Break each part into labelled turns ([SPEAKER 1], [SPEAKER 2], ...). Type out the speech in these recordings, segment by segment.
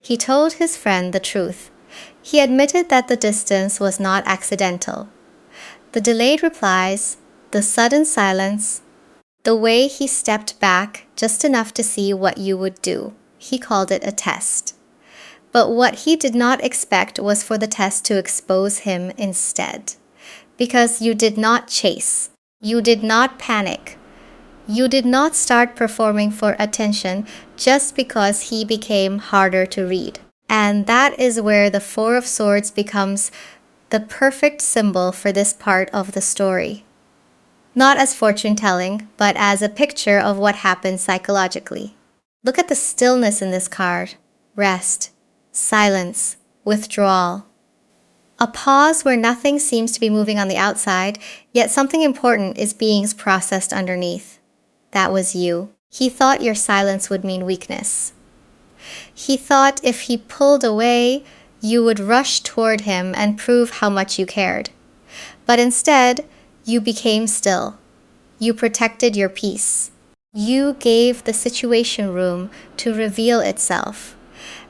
[SPEAKER 1] He told his friend the truth. He admitted that the distance was not accidental. The delayed replies, the sudden silence, the way he stepped back just enough to see what you would do. He called it a test. But what he did not expect was for the test to expose him instead. Because you did not chase. You did not panic. You did not start performing for attention just because he became harder to read. And that is where the Four of Swords becomes the perfect symbol for this part of the story. Not as fortune-telling, but as a picture of what happens psychologically. Look at the stillness in this card. Rest, silence, withdrawal. A pause where nothing seems to be moving on the outside, yet something important is being processed underneath. That was you. He thought your silence would mean weakness. He thought if he pulled away, you would rush toward him and prove how much you cared. But instead, you became still. You protected your peace. You gave the situation room to reveal itself.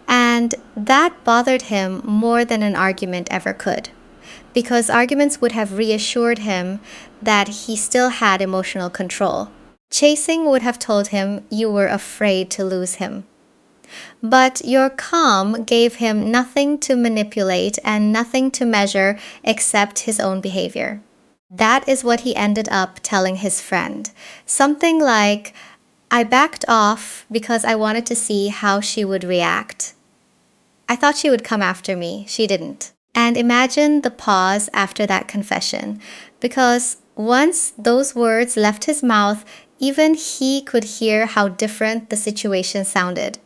[SPEAKER 1] And that bothered him more than an argument ever could, because arguments would have reassured him that he still had emotional control. Chasing would have told him you were afraid to lose him. But your calm gave him nothing to manipulate and nothing to measure except his own behavior. That is what he ended up telling his friend. Something like, I backed off because I wanted to see how she would react. I thought she would come after me. She didn't. And imagine the pause after that confession, because once those words left his mouth, even he could hear how different the situation sounded.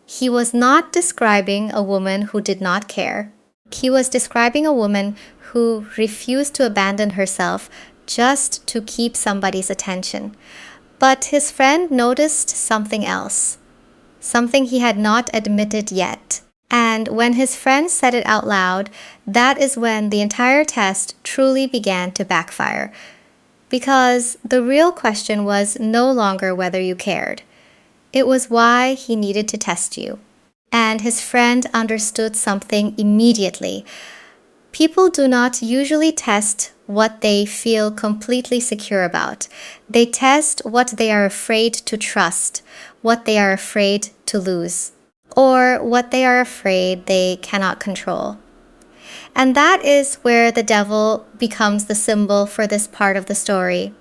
[SPEAKER 1] He was not describing a woman who did not care. He was describing a woman who refused to abandon herself just to keep somebody's attention. But his friend noticed something else, something he had not admitted yet. And when his friend said it out loud, that is when the entire test truly began to backfire. Because the real question was no longer whether you cared. It was why he needed to test you. And his friend understood something immediately. People do not usually test what they feel completely secure about. They test what they are afraid to trust, what they are afraid to lose, or what they are afraid they cannot control. And that is where the devil becomes the symbol for this part of the story.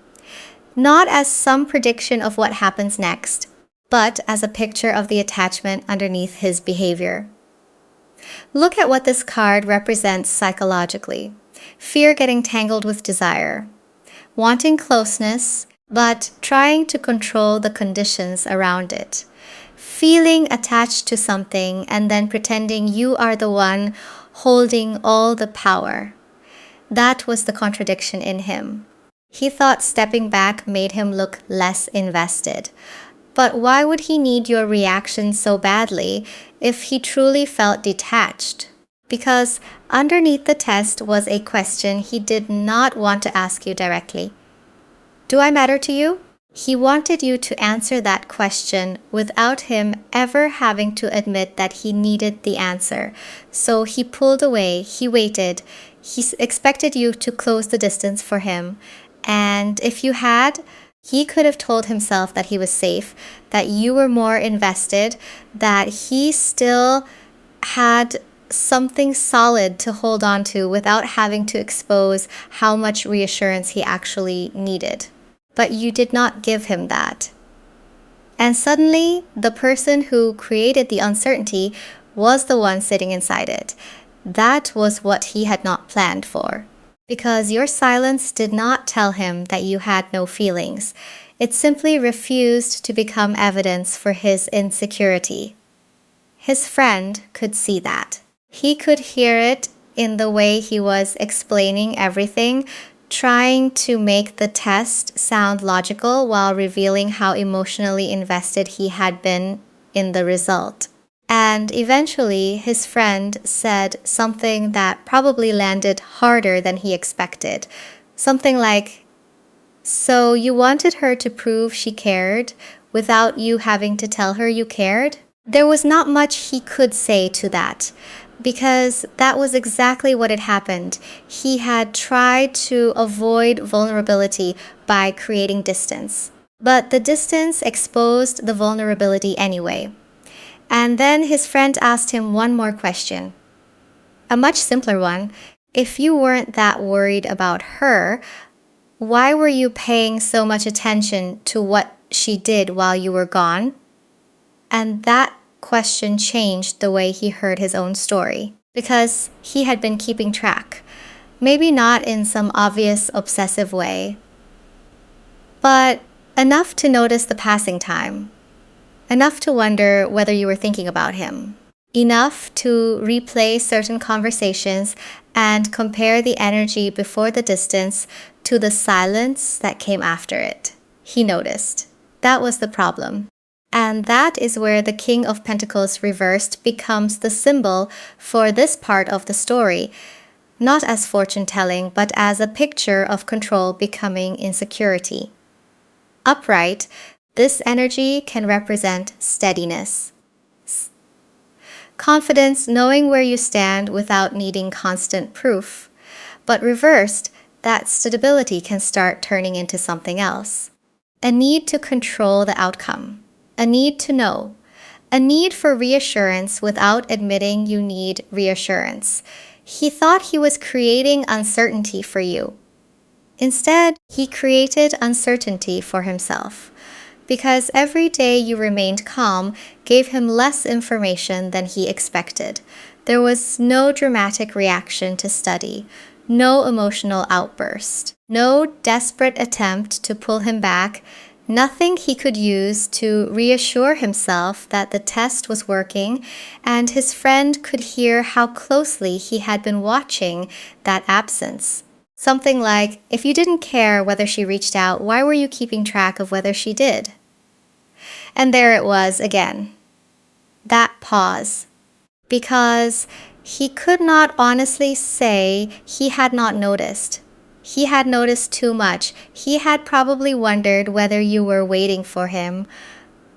[SPEAKER 1] Not as some prediction of what happens next, but as a picture of the attachment underneath his behavior. Look at what this card represents psychologically. Fear getting tangled with desire. Wanting closeness, but trying to control the conditions around it. Feeling attached to something and then pretending you are the one holding all the power. That was the contradiction in him. He thought stepping back made him look less invested. But why would he need your reaction so badly if he truly felt detached? Because underneath the test was a question he did not want to ask you directly. Do I matter to you? He wanted you to answer that question without him ever having to admit that he needed the answer. So he pulled away, he waited, he expected you to close the distance for him. And if you had, he could have told himself that he was safe, that you were more invested, that he still had something solid to hold on to without having to expose how much reassurance he actually needed. But you did not give him that. And suddenly, the person who created the uncertainty was the one sitting inside it. That was what he had not planned for. Because your silence did not tell him that you had no feelings. It simply refused to become evidence for his insecurity. His friend could see that. He could hear it in the way he was explaining everything, trying to make the test sound logical while revealing how emotionally invested he had been in the result. And eventually, his friend said something that probably landed harder than he expected. Something like, "So you wanted her to prove she cared without you having to tell her you cared?" There was not much he could say to that, because that was exactly what had happened. He had tried to avoid vulnerability by creating distance. But the distance exposed the vulnerability anyway. And then his friend asked him one more question. A much simpler one. If you weren't that worried about her, why were you paying so much attention to what she did while you were gone? And that question changed the way he heard his own story, because he had been keeping track. Maybe not in some obvious obsessive way, but enough to notice the passing time. Enough to wonder whether you were thinking about him. Enough to replay certain conversations and compare the energy before the distance to the silence that came after it. He noticed. That was the problem. And that is where the King of Pentacles reversed becomes the symbol for this part of the story, not as fortune-telling, but as a picture of control becoming insecurity. Upright, this energy can represent steadiness. Confidence, knowing where you stand without needing constant proof. But reversed, that stability can start turning into something else. A need to control the outcome. A need to know. A need for reassurance without admitting you need reassurance. He thought he was creating uncertainty for you. Instead, he created uncertainty for himself, because every day you remained calm gave him less information than he expected. There was no dramatic reaction to study, no emotional outburst, no desperate attempt to pull him back, nothing he could use to reassure himself that the test was working, and his friend could hear how closely he had been watching that absence. Something like, if you didn't care whether she reached out, why were you keeping track of whether she did? And there it was again. That pause. Because he could not honestly say he had not noticed. He had noticed too much. He had probably wondered whether you were waiting for him,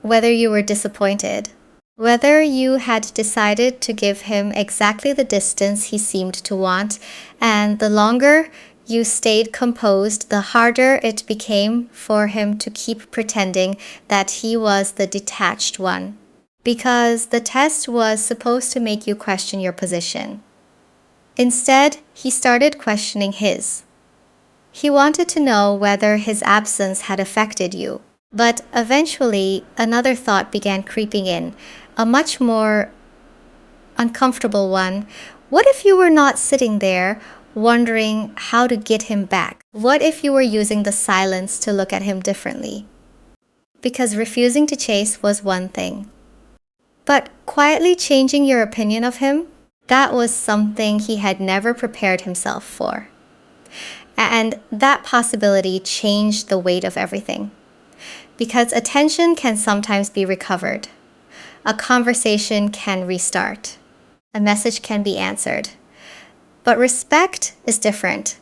[SPEAKER 1] whether you were disappointed, whether you had decided to give him exactly the distance he seemed to want, and the longer you stayed composed, the harder it became for him to keep pretending that he was the detached one. Because the test was supposed to make you question your position. Instead, he started questioning his. He wanted to know whether his absence had affected you. But eventually, another thought began creeping in, a much more uncomfortable one. What if you were not sitting there wondering how to get him back? What if you were using the silence to look at him differently? Because refusing to chase was one thing. But quietly changing your opinion of him, that was something he had never prepared himself for. And that possibility changed the weight of everything. Because attention can sometimes be recovered. A conversation can restart. A message can be answered. But respect is different.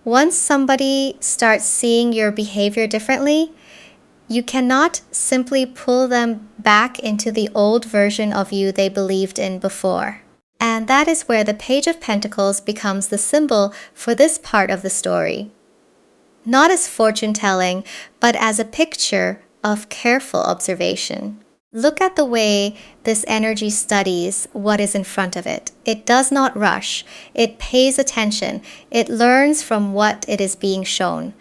[SPEAKER 1] Once somebody starts seeing your behavior differently, you cannot simply pull them back into the old version of you they believed in before. And that is where the Page of Pentacles becomes the symbol for this part of the story. Not as fortune-telling, but as a picture of careful observation. Look at the way this energy studies what is in front of it. It does not rush. It pays attention. It learns from what it is being shown.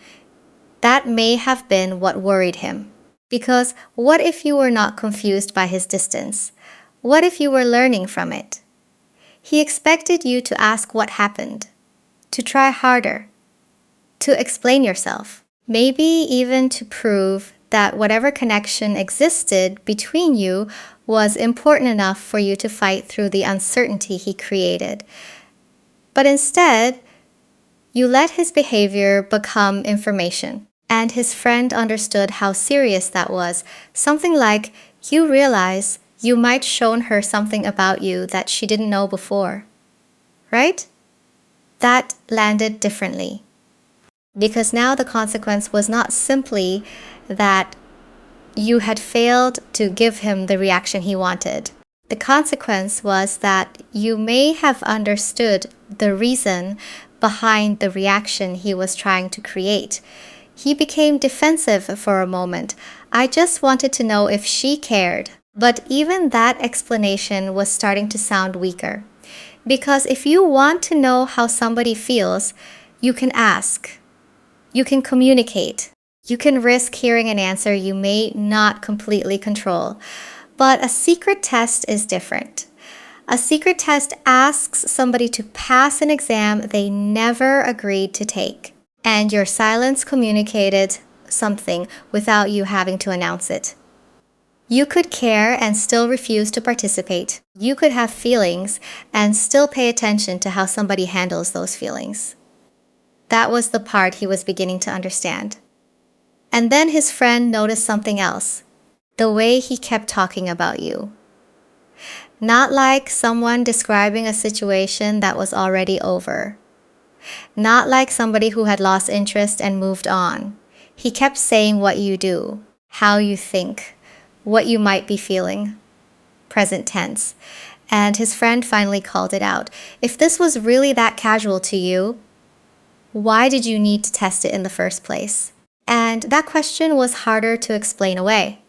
[SPEAKER 1] That may have been what worried him. Because what if you were not confused by his distance? What if you were learning from it? He expected you to ask what happened, to try harder, to explain yourself, maybe even to prove that whatever connection existed between you was important enough for you to fight through the uncertainty he created. But instead, you let his behavior become information, and his friend understood how serious that was. Something like, you realize you might shown her something about you that she didn't know before, right? That landed differently. Because now the consequence was not simply that You had failed to give him the reaction he wanted. The consequence was that you may have understood the reason behind the reaction he was trying to create. He became defensive for a moment. I just wanted to know if she cared. But even that explanation was starting to sound weaker. Because if you want to know how somebody feels, you can ask. You can communicate. You can risk hearing an answer you may not completely control. But a secret test is different. A secret test asks somebody to pass an exam they never agreed to take. And your silence communicated something without you having to announce it. You could care and still refuse to participate. You could have feelings and still pay attention to how somebody handles those feelings. That was the part he was beginning to understand. And then his friend noticed something else. The way he kept talking about you. Not like someone describing a situation that was already over. Not like somebody who had lost interest and moved on. He kept saying what you do, how you think, what you might be feeling. Present tense. And his friend finally called it out. If this was really that casual to you, why did you need to test it in the first place? And that question was harder to explain away.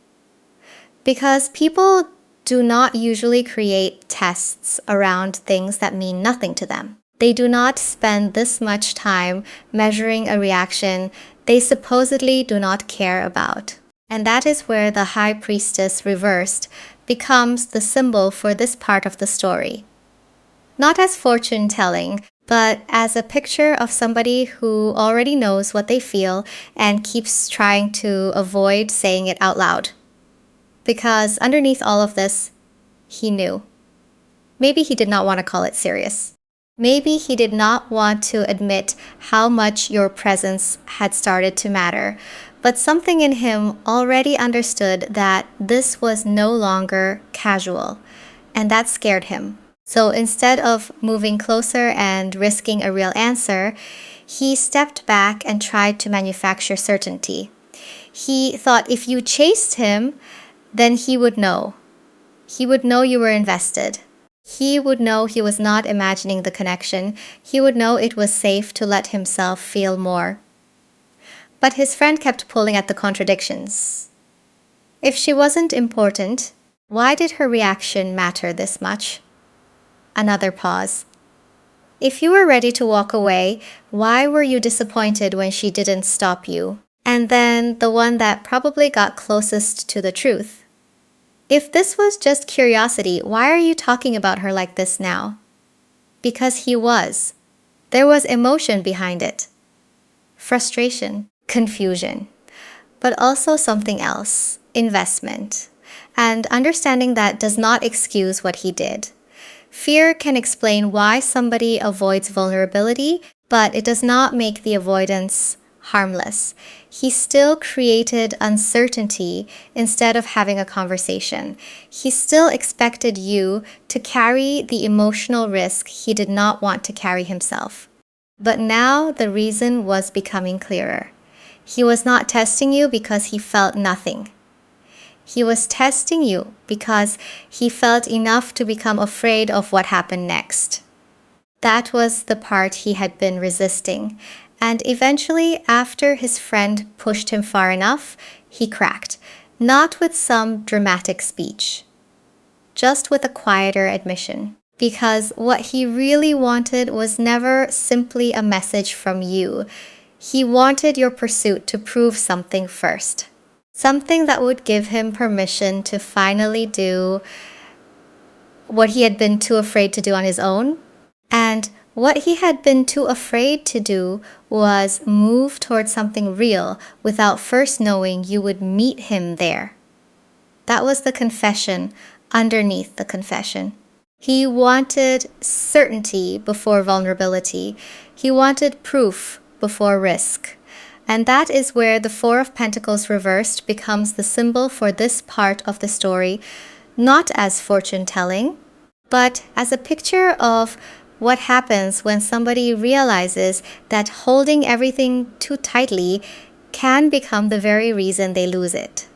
[SPEAKER 1] Because people do not usually create tests around things that mean nothing to them. They do not spend this much time measuring a reaction they supposedly do not care about. And that is where the High Priestess reversed becomes the symbol for this part of the story. Not as fortune-telling, but as a picture of somebody who already knows what they feel and keeps trying to avoid saying it out loud. Because underneath all of this, he knew. Maybe he did not want to call it serious. Maybe he did not want to admit how much your presence had started to matter, but something in him already understood that this was no longer casual, and that scared him. So instead of moving closer and risking a real answer, he stepped back and tried to manufacture certainty. He thought if you chased him, then he would know. He would know you were invested. He would know he was not imagining the connection. He would know it was safe to let himself feel more. But his friend kept pulling at the contradictions. If she wasn't important, why did her reaction matter this much? Another pause. If you were ready to walk away, why were you disappointed when she didn't stop you? And then the one that probably got closest to the truth. If this was just curiosity, why are you talking about her like this now? Because he was. There was emotion behind it. Frustration, confusion, but also something else, investment. And understanding that does not excuse what he did. Fear can explain why somebody avoids vulnerability, but it does not make the avoidance harmless. He still created uncertainty instead of having a conversation. He still expected you to carry the emotional risk he did not want to carry himself. But now the reason was becoming clearer. He was not testing you because he felt nothing. He was testing you because he felt enough to become afraid of what happened next. That was the part he had been resisting. And eventually, after his friend pushed him far enough, he cracked. Not with some dramatic speech, just with a quieter admission. Because what he really wanted was never simply a message from you. He wanted your pursuit to prove something first. Something that would give him permission to finally do what he had been too afraid to do on his own. And what he had been too afraid to do was move towards something real without first knowing you would meet him there. That was the confession underneath the confession. He wanted certainty before vulnerability. He wanted proof before risk. And that is where the Four of Pentacles reversed becomes the symbol for this part of the story, not as fortune-telling, but as a picture of what happens when somebody realizes that holding everything too tightly can become the very reason they lose it.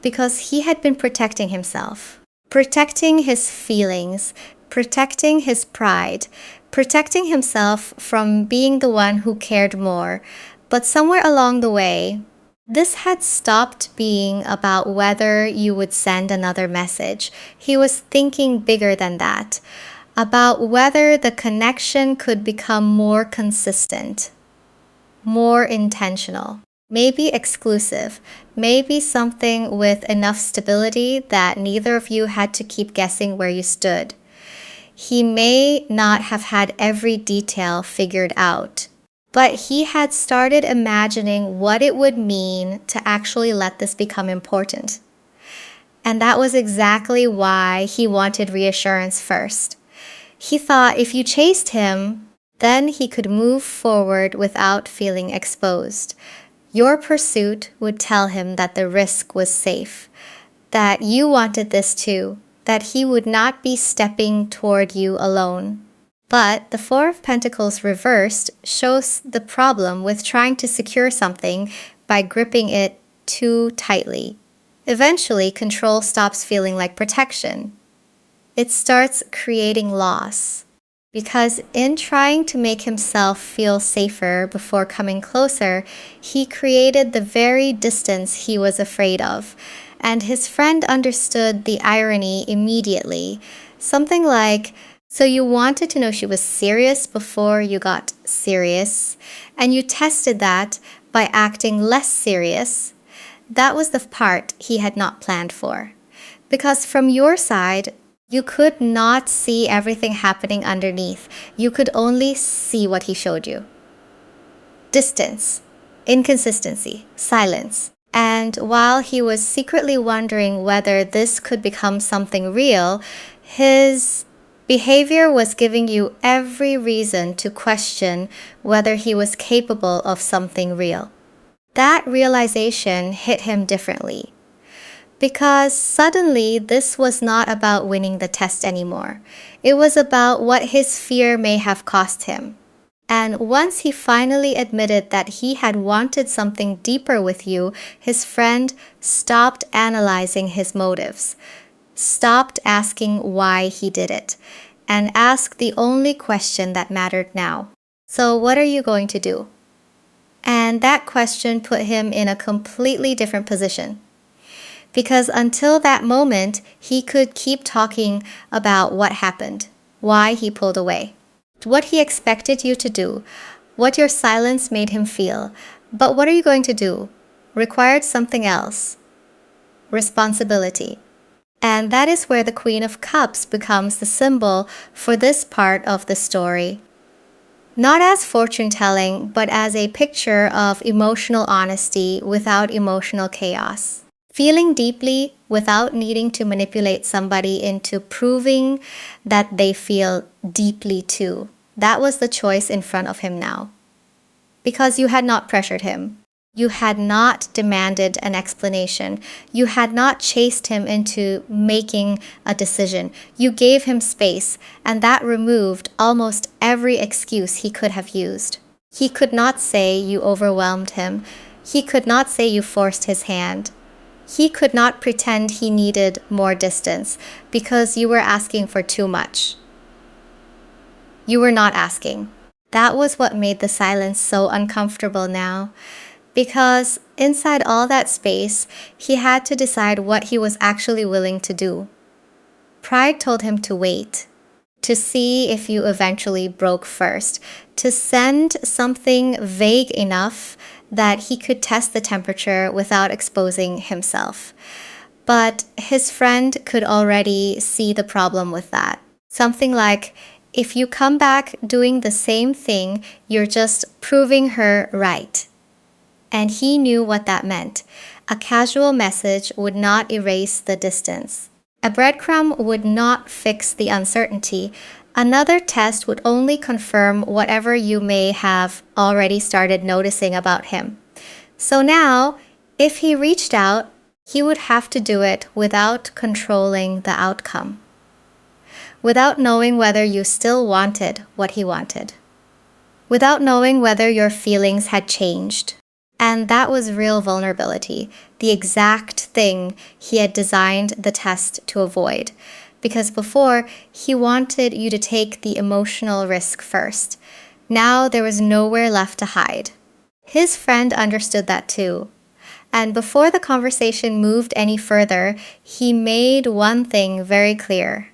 [SPEAKER 1] because he had been protecting himself, protecting his feelings, protecting his pride, protecting himself from being the one who cared more. But somewhere along the way, this had stopped being about whether you would send another message. He was thinking bigger than that, about whether the connection could become more consistent, more intentional, maybe exclusive, maybe something with enough stability that neither of you had to keep guessing where you stood. He may not have had every detail figured out, but he had started imagining what it would mean to actually let this become important. And that was exactly why he wanted reassurance first. He thought if you chased him, then he could move forward without feeling exposed. Your pursuit would tell him that the risk was safe, that you wanted this too, that he would not be stepping toward you alone. But the Four of Pentacles reversed shows the problem with trying to secure something by gripping it too tightly. Eventually, control stops feeling like protection. It starts creating loss. Because in trying to make himself feel safer before coming closer, he created the very distance he was afraid of. And his friend understood the irony immediately. Something like, so you wanted to know she was serious before you got serious, and you tested that by acting less serious. That was the part he had not planned for. Because from your side, you could not see everything happening underneath. You could only see what he showed you. Distance, inconsistency, silence. And while he was secretly wondering whether this could become something real, his behavior was giving you every reason to question whether he was capable of something real. That realization hit him differently. Because suddenly this was not about winning the test anymore. It was about what his fear may have cost him. And once he finally admitted that he had wanted something deeper with you, his friend stopped analyzing his motives, stopped asking why he did it, and asked the only question that mattered now. So what are you going to do? And that question put him in a completely different position. Because until that moment, he could keep talking about what happened, why he pulled away, what he expected you to do, what your silence made him feel. But what are you going to do? Required something else. Responsibility. And that is where the Queen of Cups becomes the symbol for this part of the story. Not as fortune-telling, but as a picture of emotional honesty without emotional chaos. Feeling deeply without needing to manipulate somebody into proving that they feel deeply too. That was the choice in front of him now. Because you had not pressured him. You had not demanded an explanation. You had not chased him into making a decision. You gave him space, and that removed almost every excuse he could have used. He could not say you overwhelmed him. He could not say you forced his hand. He could not pretend he needed more distance because you were asking for too much. You were not asking. That was what made the silence so uncomfortable now. Because inside all that space, he had to decide what he was actually willing to do. Pride told him to wait, to see if you eventually broke first, to send something vague enough that he could test the temperature without exposing himself. But his friend could already see the problem with that. Something like, if you come back doing the same thing, you're just proving her right. And he knew what that meant. A casual message would not erase the distance. A breadcrumb would not fix the uncertainty. Another test would only confirm whatever you may have already started noticing about him. So now, if he reached out, he would have to do it without controlling the outcome, without knowing whether you still wanted what he wanted, without knowing whether your feelings had changed, And that was real vulnerability, the exact thing he had designed the test to avoid. Because before, he wanted you to take the emotional risk first. Now there was nowhere left to hide. His friend understood that too. And before the conversation moved any further, he made one thing very clear.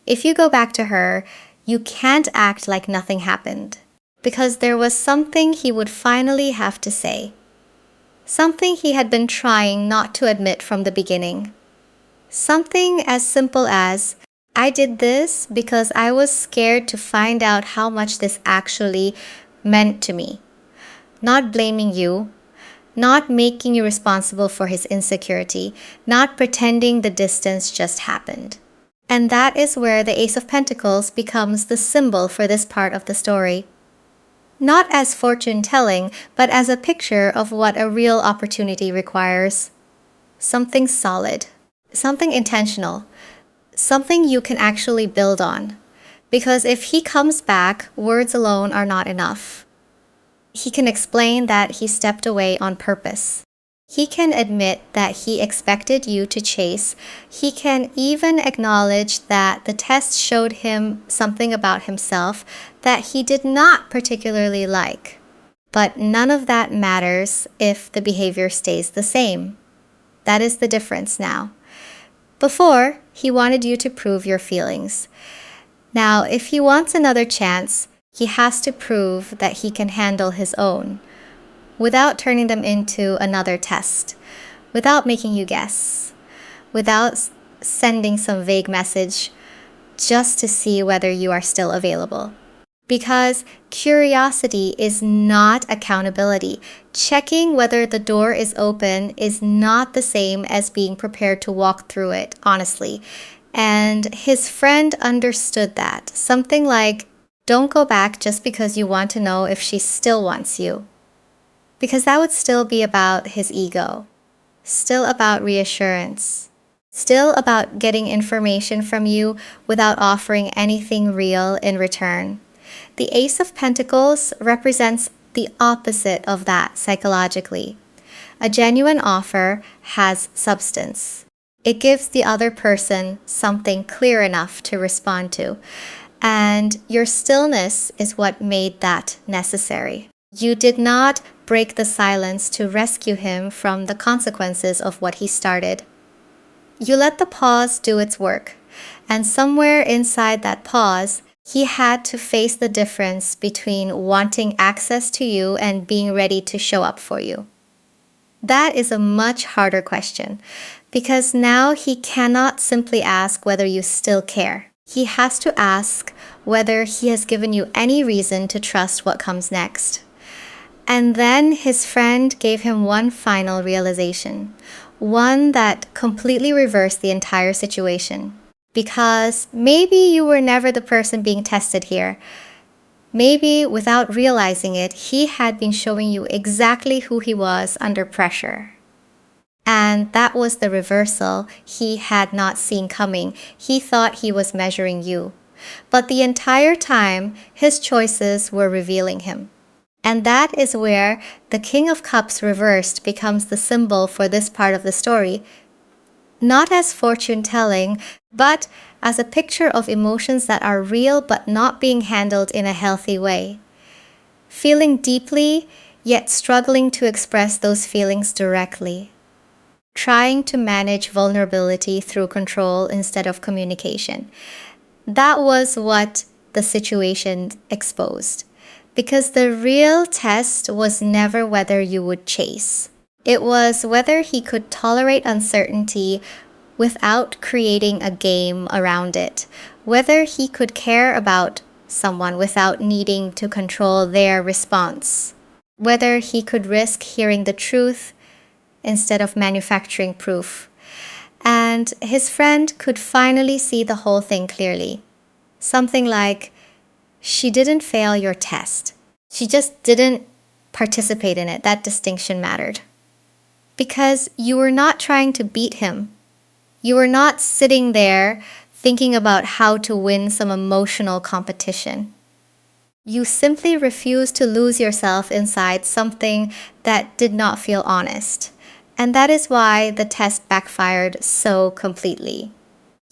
[SPEAKER 1] If you go back to her, you can't act like nothing happened. Because there was something he would finally have to say. Something he had been trying not to admit from the beginning. Something as simple as, I did this because I was scared to find out how much this actually meant to me. Not blaming you, not making you responsible for his insecurity, not pretending the distance just happened. And that is where the Ace of Pentacles becomes the symbol for this part of the story. Not as fortune-telling, but as a picture of what a real opportunity requires. Something solid, something intentional, something you can actually build on. Because if he comes back, words alone are not enough. He can explain that he stepped away on purpose. He can admit that he expected you to chase. He can even acknowledge that the test showed him something about himself that he did not particularly like. But none of that matters if the behavior stays the same. That is the difference now. Before, he wanted you to prove your feelings. Now, if he wants another chance, he has to prove that he can handle his own, without turning them into another test, without making you guess, without sending some vague message just to see whether you are still available. Because curiosity is not accountability. Checking whether the door is open is not the same as being prepared to walk through it, honestly. And his friend understood that. Something like, don't go back just because you want to know if she still wants you. Because that would still be about his ego, still about reassurance, still about getting information from you without offering anything real in return. The Ace of Pentacles represents the opposite of that psychologically. A genuine offer has substance. It gives the other person something clear enough to respond to. And your stillness is what made that necessary. You did not break the silence to rescue him from the consequences of what he started. You let the pause do its work, and somewhere inside that pause, he had to face the difference between wanting access to you and being ready to show up for you. That is a much harder question, because now he cannot simply ask whether you still care. He has to ask whether he has given you any reason to trust what comes next. And then his friend gave him one final realization, one that completely reversed the entire situation. Because maybe you were never the person being tested here. Maybe without realizing it, he had been showing you exactly who he was under pressure. And that was the reversal he had not seen coming. He thought he was measuring you. But the entire time, his choices were revealing him. And that is where the King of Cups reversed becomes the symbol for this part of the story, not as fortune-telling, but as a picture of emotions that are real but not being handled in a healthy way. Feeling deeply, yet struggling to express those feelings directly. Trying to manage vulnerability through control instead of communication. That was what the situation exposed. Because the real test was never whether you would chase. It was whether he could tolerate uncertainty without creating a game around it. Whether he could care about someone without needing to control their response. Whether he could risk hearing the truth instead of manufacturing proof. And his friend could finally see the whole thing clearly. Something like, she didn't fail your test. She just didn't participate in it. That distinction mattered. Because you were not trying to beat him. You were not sitting there thinking about how to win some emotional competition. You simply refused to lose yourself inside something that did not feel honest. And that is why the test backfired so completely.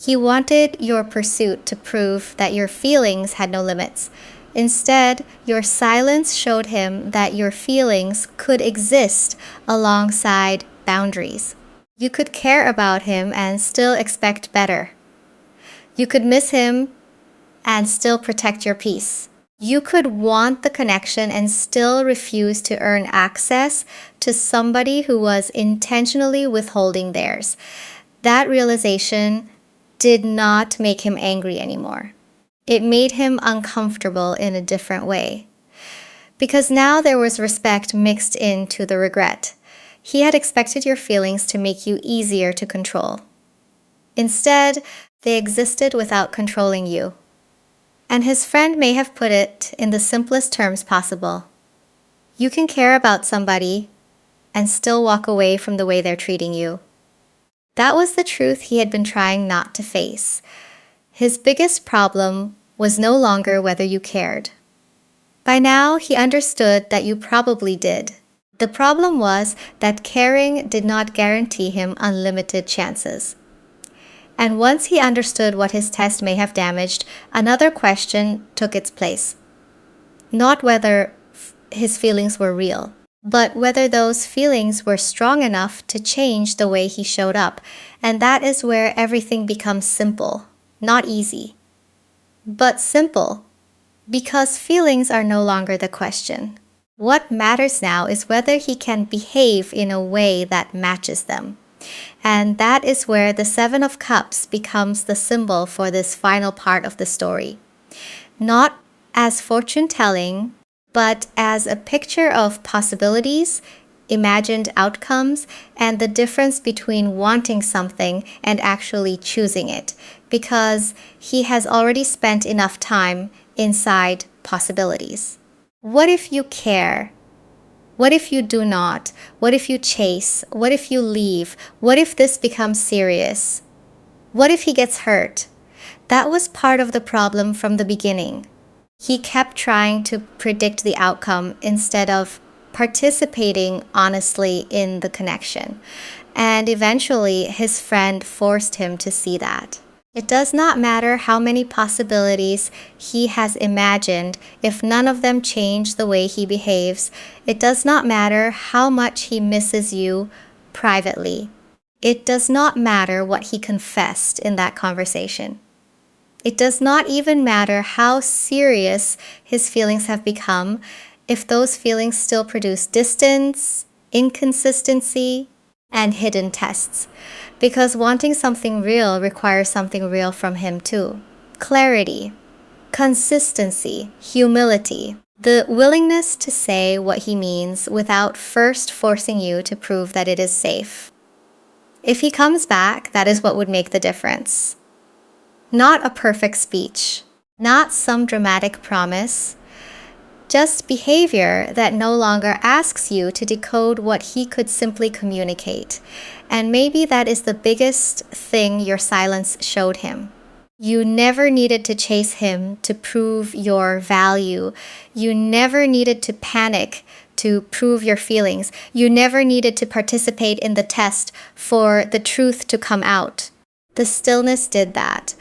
[SPEAKER 1] He wanted your pursuit to prove that your feelings had no limits. Instead, your silence showed him that your feelings could exist alongside boundaries. You could care about him and still expect better. You could miss him and still protect your peace. You could want the connection and still refuse to earn access to somebody who was intentionally withholding theirs. That realization did not make him angry anymore. It made him uncomfortable in a different way. Because now there was respect mixed into the regret. He had expected your feelings to make you easier to control. Instead, they existed without controlling you. And his friend may have put it in the simplest terms possible. You can care about somebody and still walk away from the way they're treating you. That was the truth he had been trying not to face. His biggest problem was no longer whether you cared. By now, he understood that you probably did. The problem was that caring did not guarantee him unlimited chances. And once he understood what his test may have damaged, another question took its place. Not whether his feelings were real, but whether those feelings were strong enough to change the way he showed up. And that is where everything becomes simple, not easy, but simple, because feelings are no longer the question. What matters now is whether he can behave in a way that matches them. And that is where the Seven of Cups becomes the symbol for this final part of the story. Not as fortune-telling, but as a picture of possibilities, imagined outcomes, and the difference between wanting something and actually choosing it, because he has already spent enough time inside possibilities. What if you care? What if you do not? What if you chase? What if you leave? What if this becomes serious? What if he gets hurt? That was part of the problem from the beginning. He kept trying to predict the outcome instead of participating honestly in the connection. And eventually, his friend forced him to see that. It does not matter how many possibilities he has imagined if none of them change the way he behaves. It does not matter how much he misses you privately. It does not matter what he confessed in that conversation. It does not even matter how serious his feelings have become if those feelings still produce distance, inconsistency, and hidden tests. Because wanting something real requires something real from him too. Clarity, consistency, humility, the willingness to say what he means without first forcing you to prove that it is safe. If he comes back, that is what would make the difference. Not a perfect speech, not some dramatic promise, just behavior that no longer asks you to decode what he could simply communicate. And maybe that is the biggest thing your silence showed him. You never needed to chase him to prove your value. You never needed to panic to prove your feelings. You never needed to participate in the test for the truth to come out. The stillness did that.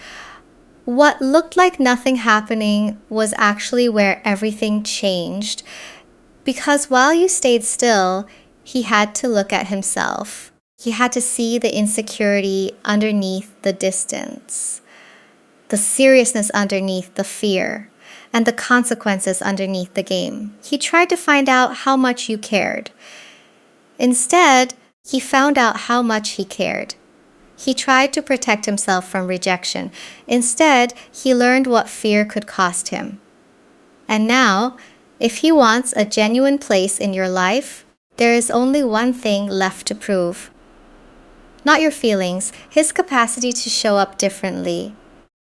[SPEAKER 1] What looked like nothing happening was actually where everything changed. Because while you stayed still, he had to look at himself. He had to see the insecurity underneath the distance, the seriousness underneath the fear, and the consequences underneath the game. He tried to find out how much you cared. Instead, he found out how much he cared. He tried to protect himself from rejection. Instead, he learned what fear could cost him. And now, if he wants a genuine place in your life, there is only one thing left to prove. Not your feelings, his capacity to show up differently,